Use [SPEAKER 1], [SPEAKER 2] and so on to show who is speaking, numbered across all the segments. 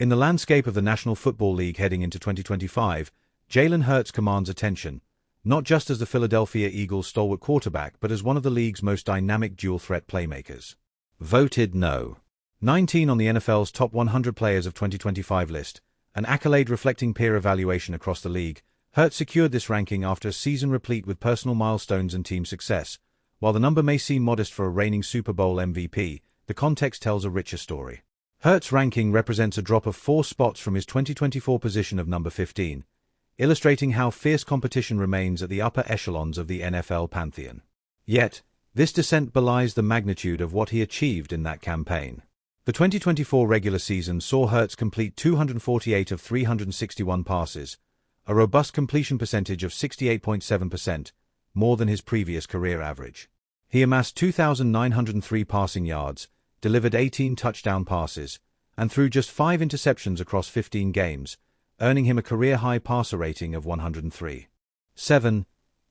[SPEAKER 1] In the landscape of the National Football League heading into 2025, Jalen Hurts commands attention, not just as the Philadelphia Eagles' stalwart quarterback but as one of the league's most dynamic dual-threat playmakers. Voted No.19 on the NFL's top 100 players of 2025 list, an accolade reflecting peer evaluation across the league, Hurts secured this ranking after a season replete with personal milestones and team success. While the number may seem modest for a reigning Super Bowl MVP, the context tells a richer story. Hurts' ranking represents a drop of 4 spots from his 2024 position of number 15, illustrating how fierce competition remains at the upper echelons of the NFL pantheon. Yet, this descent belies the magnitude of what he achieved in that campaign. The 2024 regular season saw Hurts complete 248 of 361 passes, a robust completion percentage of 68.7%, more than his previous career average. He amassed 2,903 passing yards, delivered 18 touchdown passes, and threw just 5 interceptions across 15 games, earning him a career-high passer rating of 103.7.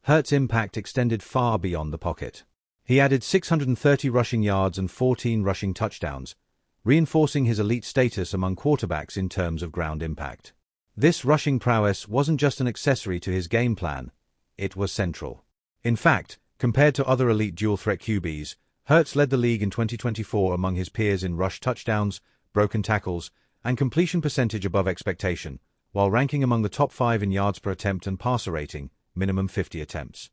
[SPEAKER 1] Hurts' impact extended far beyond the pocket. He added 630 rushing yards and 14 rushing touchdowns, reinforcing his elite status among quarterbacks in terms of ground impact. This rushing prowess wasn't just an accessory to his game plan, it was central. In fact, compared to other elite dual-threat QBs, Hurts led the league in 2024 among his peers in rush touchdowns, broken tackles, and completion percentage above expectation, while ranking among the top 5 in yards per attempt and passer rating, minimum 50 attempts.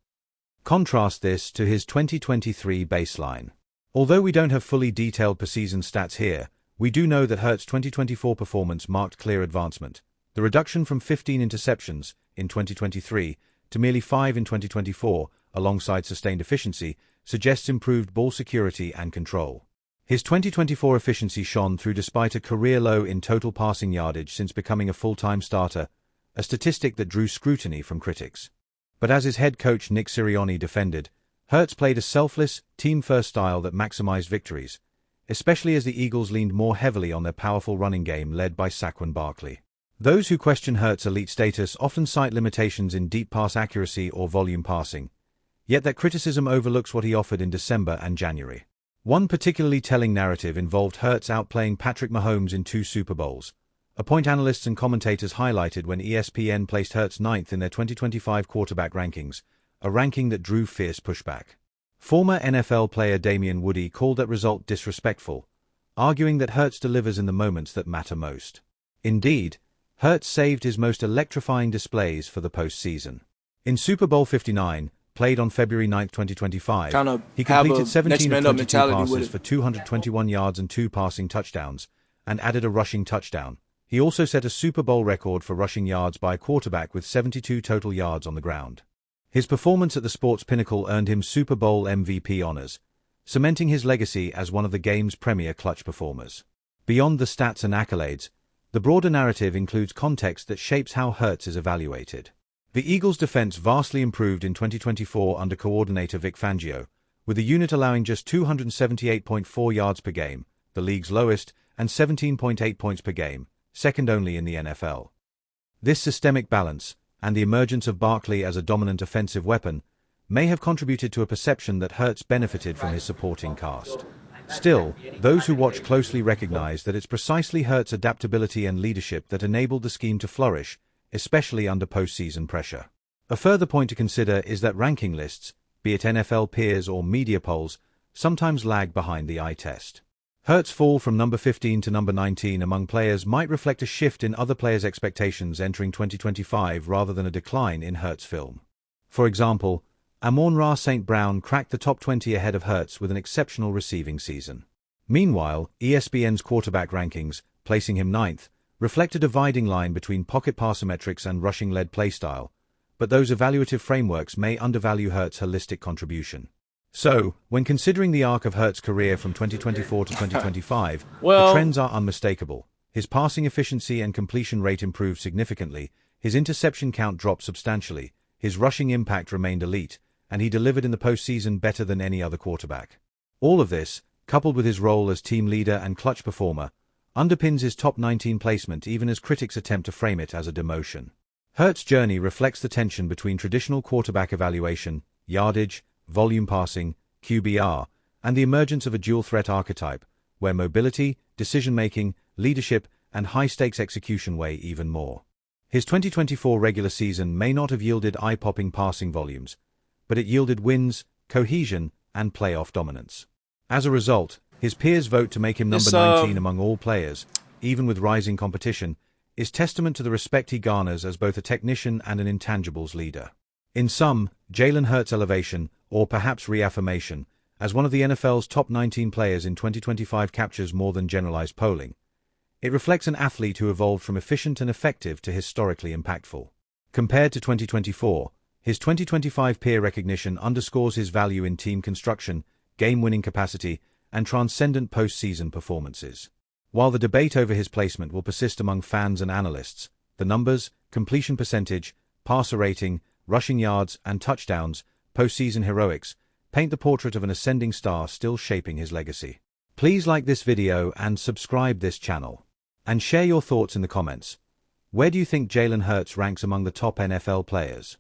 [SPEAKER 1] Contrast this to his 2023 baseline. Although we don't have fully detailed per-season stats here, we do know that Hurts' 2024 performance marked clear advancement. The reduction from 15 interceptions in 2023 to merely 5 in 2024, alongside sustained efficiency, suggests improved ball security and control. His 2024 efficiency shone through despite a career low in total passing yardage since becoming a full-time starter, a statistic that drew scrutiny from critics. But as his head coach Nick Sirianni defended, Hurts played a selfless, team-first style that maximized victories, especially as the Eagles leaned more heavily on their powerful running game led by Saquon Barkley. Those who question Hurts' elite status often cite limitations in deep pass accuracy or volume passing, yet that criticism overlooks what he offered in December and January. One particularly telling narrative involved Hurts outplaying Patrick Mahomes in 2 Super Bowls, a point analysts and commentators highlighted when ESPN placed Hurts 9th in their 2025 quarterback rankings, a ranking that drew fierce pushback. Former NFL player Damien Woody called that result disrespectful, arguing that Hurts delivers in the moments that matter most. Indeed, Hurts saved his most electrifying displays for the postseason. In Super Bowl 59, played on February 9, 2025, he completed 17 of 22 passes for 221 yards and 2 passing touchdowns, and added a rushing touchdown. He also set a Super Bowl record for rushing yards by a quarterback with 72 total yards on the ground. His performance at the sport's pinnacle earned him Super Bowl MVP honors, cementing his legacy as one of the game's premier clutch performers. Beyond the stats and accolades, the broader narrative includes context that shapes how Hurts is evaluated. The Eagles' defense vastly improved in 2024 under coordinator Vic Fangio, with the unit allowing just 278.4 yards per game, the league's lowest, and 17.8 points per game, second only in the NFL. This systemic balance, and the emergence of Barkley as a dominant offensive weapon, may have contributed to a perception that Hurts benefited from his supporting cast. Still, those who watch closely recognize that it's precisely Hurts' adaptability and leadership that enabled the scheme to flourish, especially under postseason pressure. A further point to consider is that ranking lists, be it NFL peers or media polls, sometimes lag behind the eye test. Hurts' fall from number 15 to number 19 among players might reflect a shift in other players' expectations entering 2025 rather than a decline in Hurts' film. For example, Amon-Ra St. Brown cracked the top 20 ahead of Hurts with an exceptional receiving season. Meanwhile, ESPN's quarterback rankings, placing him 9th, reflect a dividing line between pocket passer metrics and rushing-led playstyle, but those evaluative frameworks may undervalue Hurts' holistic contribution. So, when considering the arc of Hurts' career from 2024 to 2025, the trends are unmistakable. His passing efficiency and completion rate improved significantly, his interception count dropped substantially, his rushing impact remained elite, and he delivered in the postseason better than any other quarterback. All of this, coupled with his role as team leader and clutch performer, underpins his top 19 placement even as critics attempt to frame it as a demotion. Hurts' journey reflects the tension between traditional quarterback evaluation, yardage, volume passing, QBR, and the emergence of a dual-threat archetype, where mobility, decision-making, leadership, and high-stakes execution weigh even more. His 2024 regular season may not have yielded eye-popping passing volumes, but it yielded wins, cohesion, and playoff dominance. As a result, his peers' vote to make him number 19 among all players, even with rising competition, is testament to the respect he garners as both a technician and an intangibles leader. In sum, Jalen Hurts' elevation, or perhaps reaffirmation, as one of the NFL's top 19 players in 2025 captures more than generalized polling. It reflects an athlete who evolved from efficient and effective to historically impactful. Compared to 2024, his 2025 peer recognition underscores his value in team construction, game-winning capacity, and transcendent postseason performances. While the debate over his placement will persist among fans and analysts, the numbers, completion percentage, passer rating, rushing yards, and touchdowns, postseason heroics, paint the portrait of an ascending star still shaping his legacy. Please like this video and subscribe this channel. And share your thoughts in the comments. Where do you think Jalen Hurts ranks among the top NFL players?